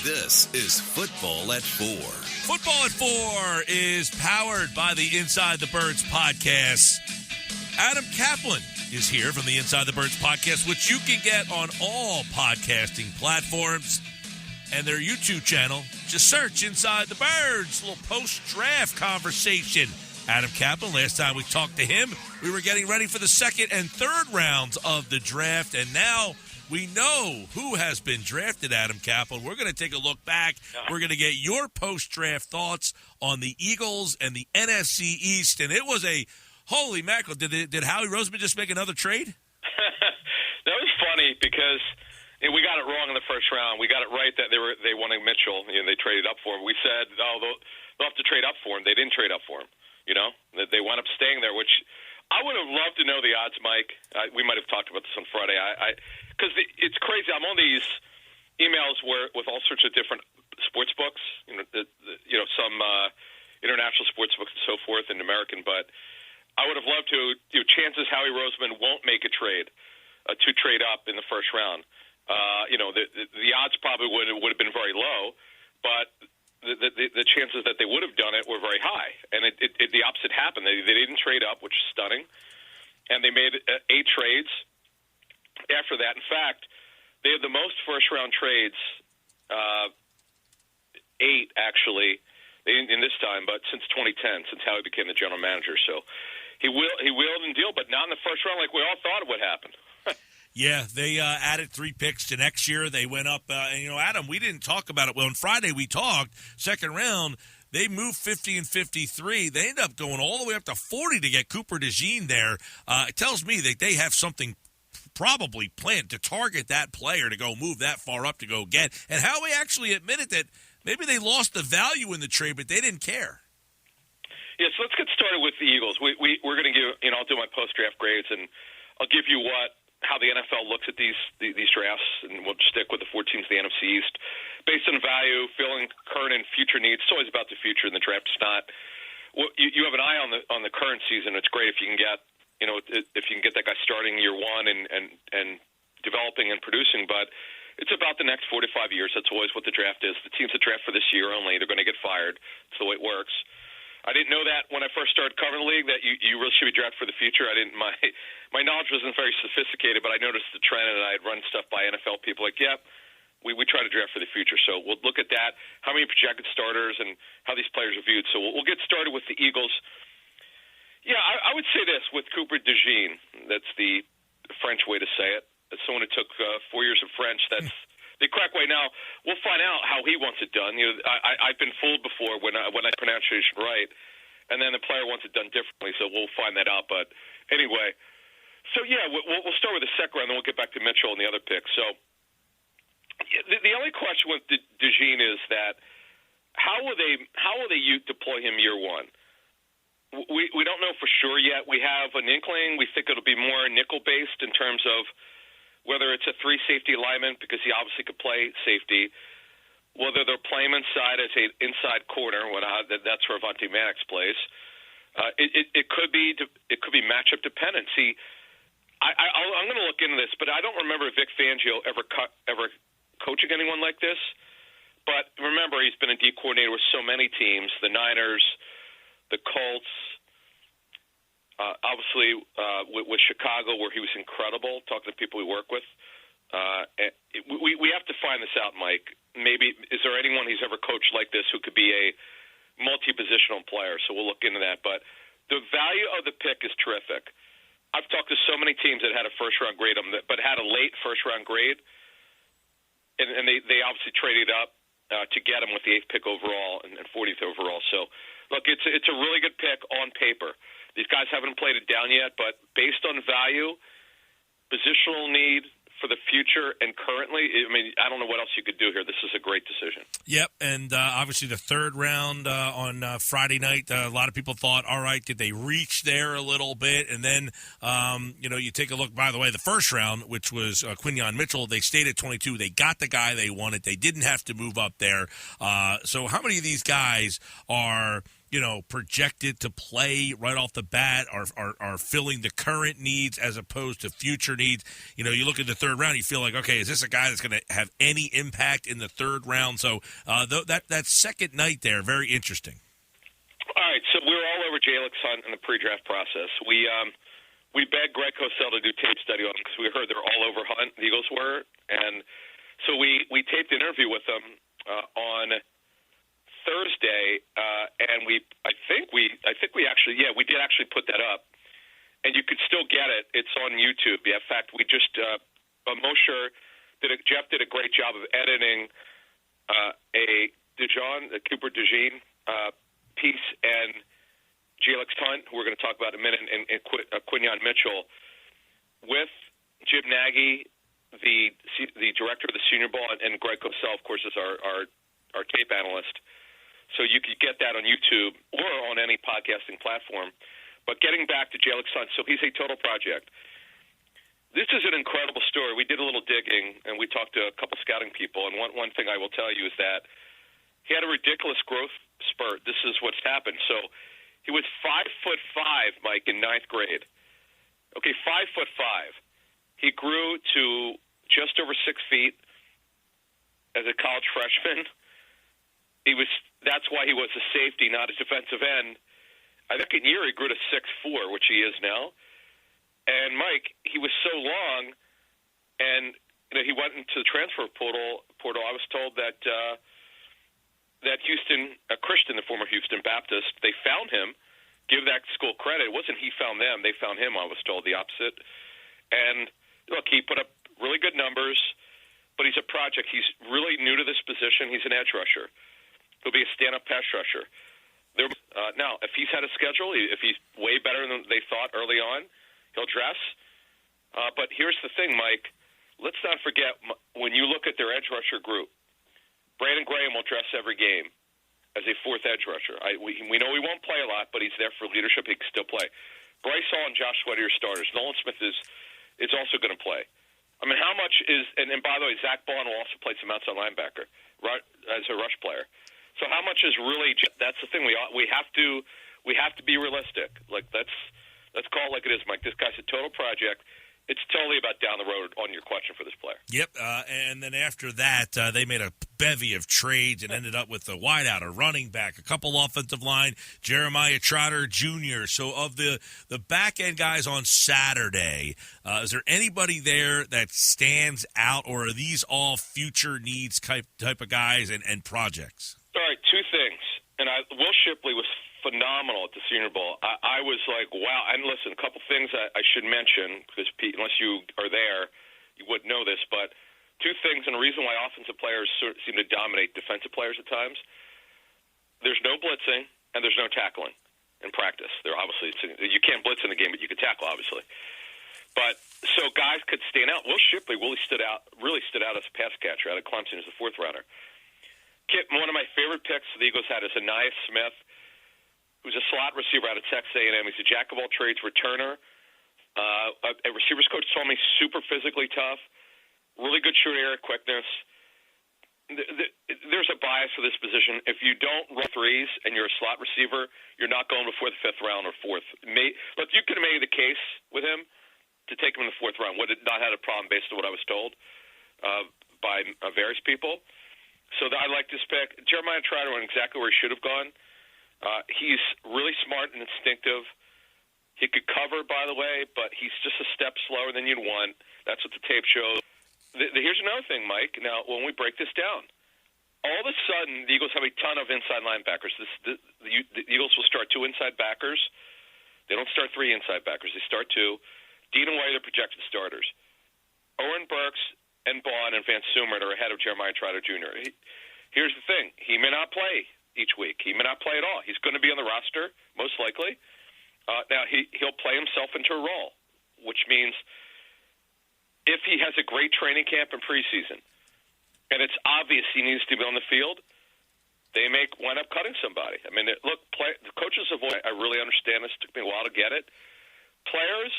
This is Football at 4. Football at 4 is powered by the Inside the Birds podcast. Adam Caplan is here from the Inside the Birds podcast, which you can get on all podcasting platforms and their YouTube channel. Just search Inside the Birds, a little post-draft conversation. Adam Caplan, last time we talked to him, we were getting ready for the second and third rounds of the draft, and now we know who has been drafted, Adam Caplan. We're going to take a look back. We're going to get your post-draft thoughts on the Eagles and the NFC East. And it was a holy mackerel. Did Howie Roseman just make another trade? That was funny because we got it wrong in the first round. We got it right that they wanted Mitchell. They traded up for him. We said, they'll have to trade up for him. They didn't trade up for him. They wound up staying there, which I would have loved to know the odds, Mike. We might have talked about this on Friday. Because it's crazy. I'm on these emails with all sorts of different sports books, some international sports books and so forth, and American. But I would have loved to. Chances Howie Roseman won't make a trade to trade up in the first round. The odds probably would have been very low, but the chances that they would have done it were very high. And the opposite happened. They didn't trade up, which is stunning, and they made 8 trades. After that, in fact, they had the most first-round trades, 8 actually, in this time, but since 2010, since Howie became the general manager. So he wheeled and dealed, but not in the first round like we all thought it would happen. Yeah, they added 3 picks to next year. They went up, Adam, we didn't talk about it. Well, on Friday we talked, second round, they moved 50 and 53. They ended up going all the way up to 40 to get Cooper DeJean there. It tells me that they have something probably planned to target that player to go move that far up to go get. And Howie actually admitted that maybe they lost the value in the trade, but they didn't care. Yeah, so let's get started with the Eagles. We're going to give, I'll do my post-draft grades, and I'll give you how the NFL looks at these drafts, and we'll stick with the 4 teams in the NFC East. Based on value, filling current and future needs. It's always about the future, and the draft is not. Well, you have an eye on the current season. It's great if you can get if you can get that guy starting year one and developing and producing, but it's about the next 4 to 5 years. That's always what the draft is. The teams that draft for this year only, they're going to get fired. It's the way it works. I didn't know that when I first started covering the league, that you really should be drafted for the future. My knowledge wasn't very sophisticated, but I noticed the trend, and I had run stuff by NFL people like, we try to draft for the future. So we'll look at that, how many projected starters and how these players are viewed. So we'll get started with the Eagles. Yeah, I would say this with Cooper DeJean. That's the French way to say it. As someone who took 4 years of French, that's the correct way. Now, we'll find out how he wants it done. I've been fooled before when I pronunciation right, and then the player wants it done differently, so we'll find that out. But anyway, so yeah, we'll start with the second round, then we'll get back to Mitchell and the other picks. So the only question with DeJean is that how will they deploy him year one? We don't know for sure yet. We have an inkling. We think it'll be more nickel-based in terms of whether it's a 3 safety alignment, because he obviously could play safety, whether they're playing him inside as an inside corner, that's where Avonte Maddox plays. It could be matchup dependent. See, I'm going to look into this, but I don't remember Vic Fangio ever coaching anyone like this. But remember, he's been a D coordinator with so many teams, the Niners, the Colts, obviously with Chicago, where he was incredible, talking to people we work with. We have to find this out, Mike. Maybe, is there anyone he's ever coached like this who could be a multi-positional player? So we'll look into that. But the value of the pick is terrific. I've talked to so many teams that had a first-round grade on them, but had a late first-round grade, and they obviously traded up to get him with the 8th pick overall and 40th overall. So, look, it's a really good pick on paper. These guys haven't played it down yet, but based on value, positional need for the future, and currently, I don't know what else you could do here. This is a great decision. Yep, and obviously the third round on Friday night, a lot of people thought, all right, did they reach there a little bit? And then, you take a look, by the way, the first round, which was Quinyon Mitchell, they stayed at 22. They got the guy they wanted. They didn't have to move up there. So how many of these guys are – projected to play right off the bat, are filling the current needs as opposed to future needs. You look at the third round, you feel like, okay, is this a guy that's going to have any impact in the third round? So that second night there, very interesting. All right, so we were all over Jalen Hunt in the pre-draft process. We begged Greg Cosell to do tape study on him because we heard they're all over Hunt, the Eagles were, and so we taped an interview with him on Thursday, and we did actually put that up, and you could still get it. It's on YouTube. Yeah, in fact, we just Jeff did a great job of editing a Cooper DeJean piece and Jalen Hunt, who we're going to talk about in a minute, and Quinyon Mitchell, with Jim Nagy, the director of the Senior Bowl, and Greg Cosell, of course, is our tape analyst. So you could get that on YouTube or on any podcasting platform. But getting back to Jalen Hunt, so he's a total project. This is an incredible story. We did a little digging, and we talked to a couple scouting people, and one thing I will tell you is that he had a ridiculous growth spurt. This is what's happened. So he was 5'5", Mike, in ninth grade. Okay, 5'5". He grew to just over 6 feet as a college freshman. That's why he was a safety, not a defensive end. I think in year he grew to 6'4", which he is now. And Mike, he was so long, and he went into the transfer portal. I was told that Houston, Christian, the former Houston Baptist, they found him. Give that school credit. It wasn't he found them. They found him, I was told, the opposite. And, look, he put up really good numbers, but he's a project. He's really new to this position. He's an edge rusher. He'll be a stand-up pass rusher. Now, if he's had a schedule, if he's way better than they thought early on, he'll dress. But here's the thing, Mike. Let's not forget, when you look at their edge rusher group, Brandon Graham will dress every game as a fourth edge rusher. We know he won't play a lot, but he's there for leadership. He can still play. Bryce Hall and Josh Sweat are your starters. Nolan Smith is also going to play. I mean, how much is – and by the way, Zach Bond will also play some outside linebacker as a rush player. So how much is really – that's the thing. We have to be realistic. Like, let's call it like it is, Mike. This guy's a total project. It's totally about down the road on your question for this player. Yep, and then after that, they made a bevy of trades and ended up with a wideout, a running back, a couple offensive line, Jeremiah Trotter Jr. So of the back-end guys on Saturday, is there anybody there that stands out, or are these all future needs type of guys and projects? All right, two things. And Will Shipley was phenomenal at the Senior Bowl. I was like, wow. And listen, a couple things I should mention, because Pete, unless you are there, you wouldn't know this, but two things, and the reason why offensive players seem to dominate defensive players at times, there's no blitzing and there's no tackling in practice. You can't blitz in the game, but you can tackle, obviously. But so guys could stand out. Will Shipley really stood out as a pass catcher out of Clemson as the fourth rounder. One of my favorite picks the Eagles had is Ainias Smith, who's a slot receiver out of Texas A&M. He's a jack-of-all-trades returner. A receivers coach told me super physically tough, really good short area quickness. There's a bias for this position. If you don't run threes and you're a slot receiver, you're not going before the fifth round or fourth. Look, you could have made the case with him to take him in the fourth round. Would have not had a problem based on what I was told by various people. So I like this pick. Jeremiah Trotter went exactly where he should have gone. He's really smart and instinctive. He could cover, by the way, but he's just a step slower than you'd want. That's what the tape shows. Here's another thing, Mike. Now, when we break this down, all of a sudden the Eagles have a ton of inside linebackers. The Eagles will start 2 inside backers. They don't start 3 inside backers. They start 2. Dean and White are projected starters. Owen Burks and Bond and Van Sumert are ahead of Jeremiah Trotter Jr. Here's the thing. He may not play each week. He may not play at all. He's going to be on the roster, most likely. Now, he'll play himself into a role, which means if he has a great training camp and preseason, and it's obvious he needs to be on the field, they may wind up cutting somebody. I mean, look, the coaches avoid. I really understand this. It took me a while to get it. Players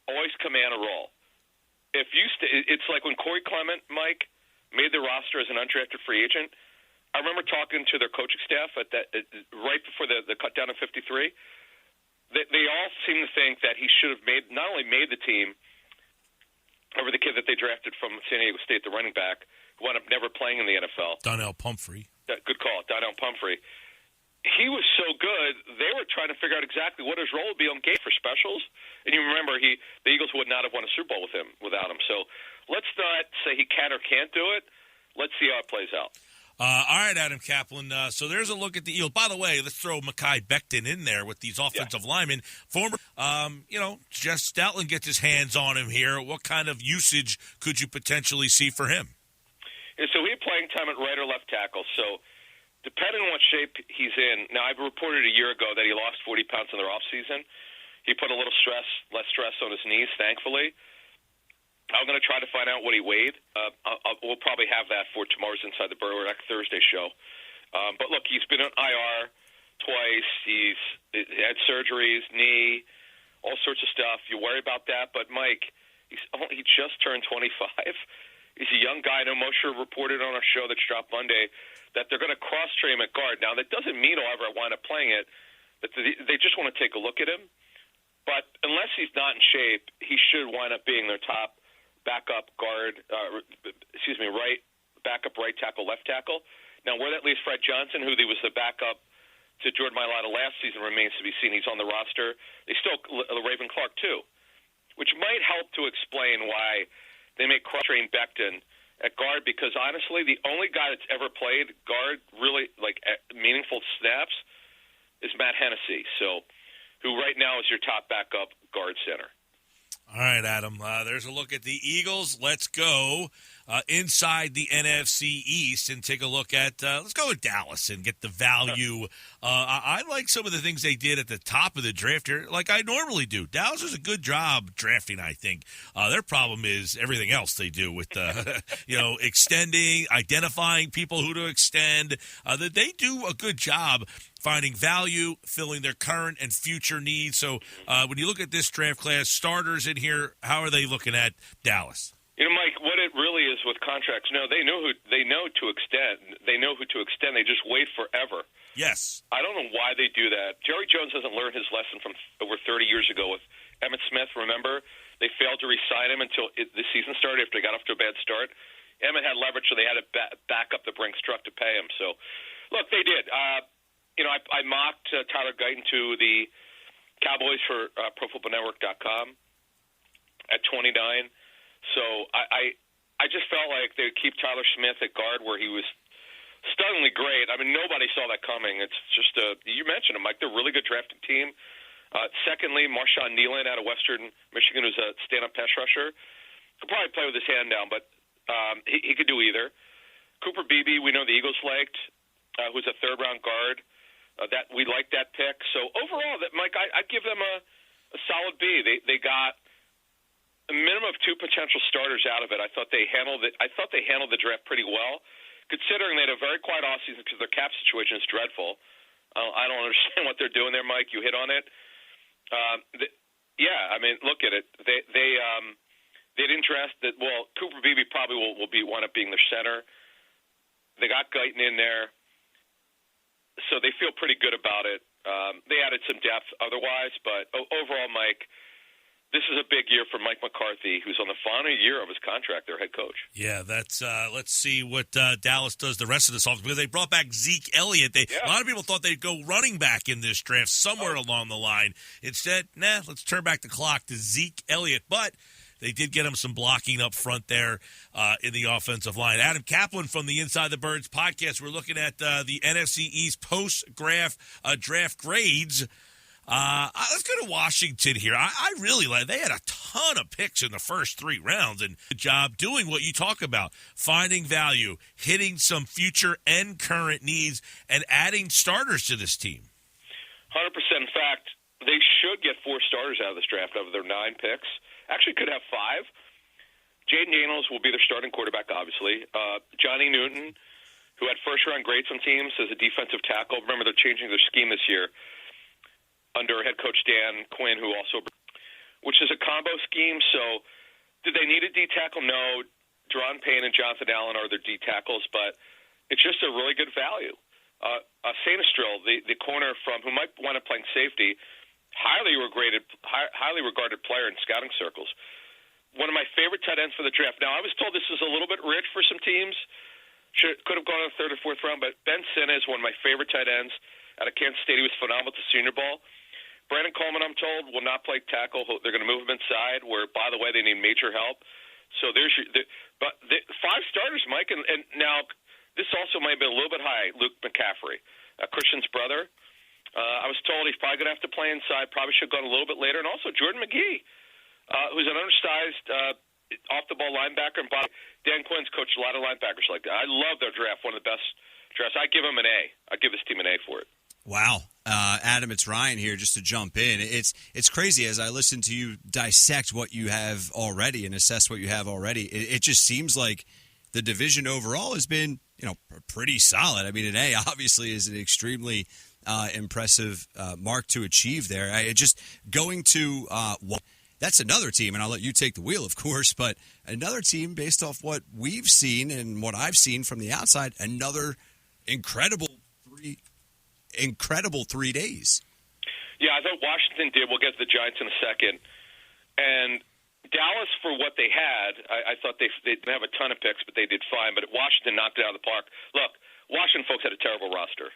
always command a role. It's like when Corey Clement, Mike, made the roster as an undrafted free agent. I remember talking to their coaching staff right before the cut down to 53. They all seem to think that he should have not only made the team over the kid that they drafted from San Diego State, the running back, who wound up never playing in the NFL. Donnell Pumphrey. Good call, Donnell Pumphrey. He was so good, they were trying to figure out exactly what his role would be on game for specials. And you remember, the Eagles would not have won a Super Bowl without him. So let's not say he can or can't do it. Let's see how it plays out. All right, Adam Caplan. So there's a look at the Eagles. By the way, let's throw Mekhi Becton in there with these offensive linemen. Former, Jeff Stoutland gets his hands on him here. What kind of usage could you potentially see for him? Yeah, so he had playing time at right or left tackle. So depending on what shape he's in, now I've reported a year ago that he lost 40 pounds in their offseason. He put a little less stress on his knees, thankfully. I'm going to try to find out what he weighed. We'll probably have that for tomorrow's Inside the Bird or next Thursday show. But look, he's been on IR twice. He's had surgeries, knee, all sorts of stuff. You worry about that. But Mike, he just turned 25. He's a young guy. I know Mosher reported on our show that dropped Monday that they're going to cross-train him at guard. Now, that doesn't mean he'll ever wind up playing it. But they just want to take a look at him. But unless he's not in shape, he should wind up being their top backup guard, backup right tackle, left tackle. Now, where that leaves Fred Johnson, who was the backup to Jordan Mailata last season, remains to be seen. He's on the roster. They still Raven Clark, too, which might help to explain why they may cross-train Becton at guard, because, honestly, the only guy that's ever played guard really, meaningful snaps is Matt Hennessy, who right now is your top backup guard center. All right, Adam, there's a look at the Eagles. Let's go inside the NFC East and take a look at, let's go with Dallas and get the value. I like some of the things they did at the top of the draft here, like I normally do. Dallas does a good job drafting, I think. Their problem is everything else they do with, extending, identifying people who to extend. They do a good job finding value, filling their current and future needs. So when you look at this draft class, starters in here, how are they looking at Dallas? Mike, what it really is with contracts, they know to extend. They know who to extend. They just wait forever. Yes. I don't know why they do that. Jerry Jones hasn't learned his lesson from over 30 years ago with Emmitt Smith. Remember, they failed to re-sign him until the season started after they got off to a bad start. Emmitt had leverage, so they had to back up the Brinks truck to pay him. So, look, they did. I mocked Tyler Guyton to the Cowboys for ProFootballNetwork.com at 29. So I just felt like they would keep Tyler Smith at guard, where he was stunningly great. I mean, nobody saw that coming. It's just you mentioned him, Mike. They're a really good drafting team. Secondly, Marshawn Nealon out of Western Michigan, who's a stand-up pass rusher. Could probably play with his hand down, but he could do either. Cooper Beebe, we know the Eagles liked, who's a third-round guard. That we like that pick. So overall, Mike, I'd give them a solid B. They got a minimum of two potential starters out of it. I thought they handled it. I thought they handled the draft pretty well, considering they had a very quiet offseason because their cap situation is dreadful. I don't understand what they're doing there, Mike. You hit on it. Look at it. They didn't draft that. Well, Cooper Beebe probably will wind up being their center. They got Guyton in there, so they feel pretty good about it. They added some depth otherwise, but overall, Mike, this is a big year for Mike McCarthy, who's on the final year of his contract, their head coach. Yeah, that's. Let's see what Dallas does the rest of this offseason, because they brought back Zeke Elliott. A lot of people thought they'd go running back in this draft somewhere along the line. Instead, let's turn back the clock to Zeke Elliott. But they did get him some blocking up front there in the offensive line. Adam Caplan from the Inside the Birds podcast. We're looking at the NFC East post-draft grades. Let's go to Washington here. I really like. They had a ton of picks in the first 3 rounds, and good job doing what you talk about, finding value, hitting some future and current needs, and adding starters to this team. 100%. In fact, they should get 4 starters out of this draft out of their 9 picks. Actually, could have 5. Jaden Daniels will be their starting quarterback, obviously. Johnny Newton, who had first-round grades on teams as a defensive tackle. Remember, they're changing their scheme this year under head coach Dan Quinn, which is a combo scheme. So did they need a D tackle? No. Deron Payne and Jonathan Allen are their D tackles, but it's just a really good value. Sanistril, the corner from who might wind up playing safety, highly regarded player in scouting circles. One of my favorite tight ends for the draft. Now, I was told this is a little bit rich for some teams. Could have gone in the third or fourth round, but Ben Sinnott is one of my favorite tight ends out of Kansas State. He was phenomenal at the Senior Bowl. Brandon Coleman, I'm told, will not play tackle. They're going to move him inside, where, by the way, they need major help. So but the 5 starters, Mike, and now this also might have been a little bit high. Luke McCaffrey, Christian's brother. I was told he's probably going to have to play inside. Probably should have gone a little bit later. And also Jordan McGee, who's an undersized off-the-ball linebacker. And Dan Quinn's coached a lot of linebackers like that. I love their draft, one of the best drafts. I give him an A. I give this team an A for it. Wow. Adam, it's Ryan here just to jump in. It's crazy as I listen to you dissect what you have already and assess what you have already. It just seems like the division overall has been, pretty solid. I mean, an A obviously is an extremely impressive mark to achieve there. That's another team, and I'll let you take the wheel, of course, but another team based off what we've seen and what I've seen from the outside, another incredible 3 days. Yeah, I thought Washington did. We'll get to the Giants in a second. And Dallas, for what they had, I thought they didn't have a ton of picks, but they did fine. But Washington knocked it out of the park. Look, Washington folks had a terrible roster,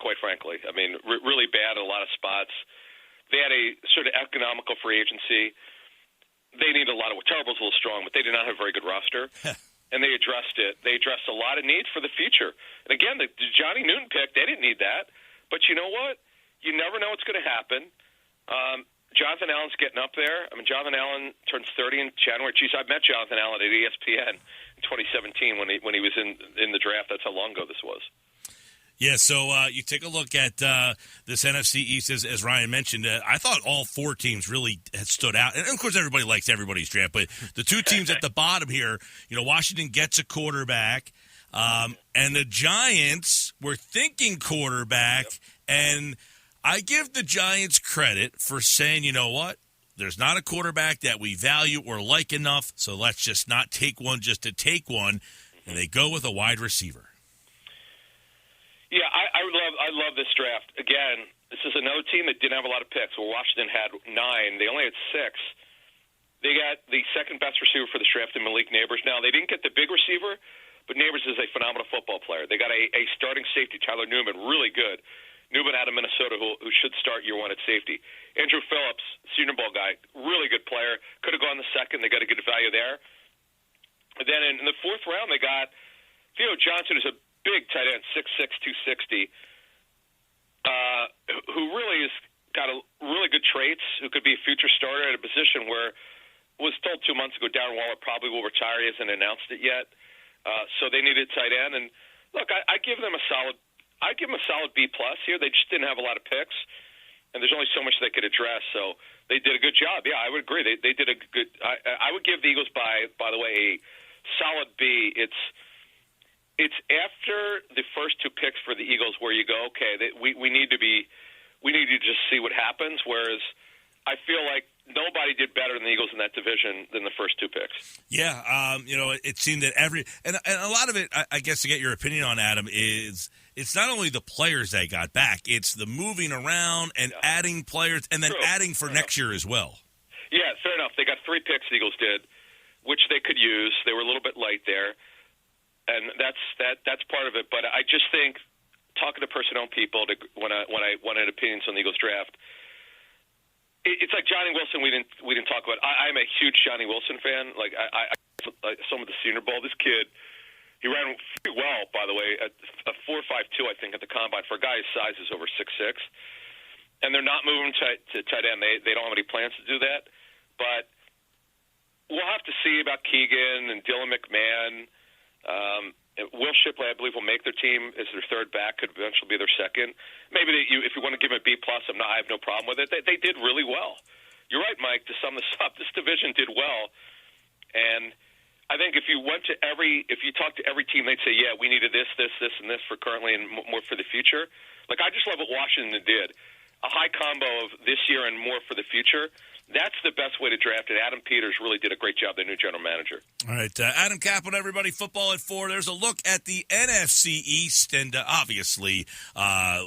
quite frankly. I mean, really bad in a lot of spots. They had a sort of economical free agency. They needed a lot of – terrible's a little strong, but they did not have a very good roster. And they addressed it. They addressed a lot of needs for the future. And again, the Johnny Newton pick, they didn't need that. But you know what? You never know what's going to happen. Jonathan Allen's getting up there. I mean, Jonathan Allen turns 30 in January. Geez, I met Jonathan Allen at ESPN in 2017 when he was in the draft. That's how long ago this was. Yeah, so you take a look at this NFC East, as Ryan mentioned. I thought all 4 teams really had stood out. And, of course, everybody likes everybody's draft. But the 2 teams at the bottom here, Washington gets a quarterback. And the Giants were thinking quarterback. Yep. And I give the Giants credit for saying, you know what? There's not a quarterback that we value or like enough, so let's just not take one just to take one. And they go with a wide receiver. Yeah, I love this draft. Again, this is another team that didn't have a lot of picks. Well, Washington had 9. They only had 6. They got the second-best receiver for the draft in Malik Neighbors. Now, they didn't get the big receiver, but Neighbors is a phenomenal football player. They got a starting safety, Tyler Newman, really good. Newman out of Minnesota, who should start year 1 at safety. Andrew Phillips, Senior Bowl guy, really good player. Could have gone the second. They got a good value there. And then in the 4th round, they got Theo Johnson, who's a big tight end, 6'6", 260, who really has got really good traits, who could be a future starter at a position where was told 2 months ago Darren Waller probably will retire. He hasn't announced it yet. So they needed tight end. And look, I give them a solid B+ here. They just didn't have a lot of picks, and there's only so much they could address. So they did a good job. Yeah, I would agree. They did a good. I would give the Eagles, by the way, a solid B. It's after the first 2 picks for the Eagles where you go, okay, we need to just see what happens. Whereas I feel like nobody did better than the Eagles in that division than the first 2 picks. Yeah, it seemed that and a lot of it, I guess, to get your opinion on, Adam, is it's not only the players they got back, it's the moving around and adding players and then adding for next year as well. Yeah, fair enough. They got 3 picks, the Eagles did, which they could use. They were a little bit light there. And that's part of it. But I just think, talking to personnel people when I wanted opinions on the Eagles draft, it's like Johnny Wilson. We didn't talk about. I'm a huge Johnny Wilson fan. Like I some of the Senior Bowl. This kid, he ran pretty well, by the way, at a 4.52, I think, at the combine. For a guy his size is over 6'6", and they're not moving to tight end. They don't have any plans to do that. But we'll have to see about Keegan and Dylan McMahon. Will Shipley, I believe, will make their team as their 3rd back. Could eventually be their 2nd. Maybe if you want to give him a B+, I have no problem with it. They did really well. You're right, Mike. To sum this up, this division did well, and I think if you talk to every team, they'd say, yeah, we needed this, and this for currently and more for the future. Like I just love what Washington did. A high combo of this year and more for the future. That's the best way to draft it. Adam Peters really did a great job, the new general manager. All right, Adam Caplan, everybody, Football at 4. There's a look at the NFC East, and obviously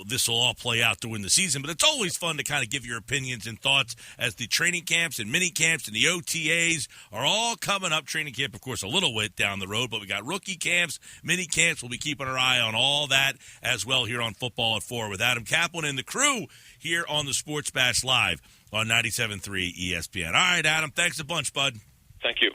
this will all play out during the season, but it's always fun to kind of give your opinions and thoughts as the training camps and mini camps and the OTAs are all coming up. Training camp, of course, a little bit down the road, but we got rookie camps, mini camps. We'll be keeping our eye on all that as well here on Football at 4 with Adam Caplan and the crew here on the Sports Bash Live on 97.3 ESPN. All right, Adam, thanks a bunch, bud. Thank you.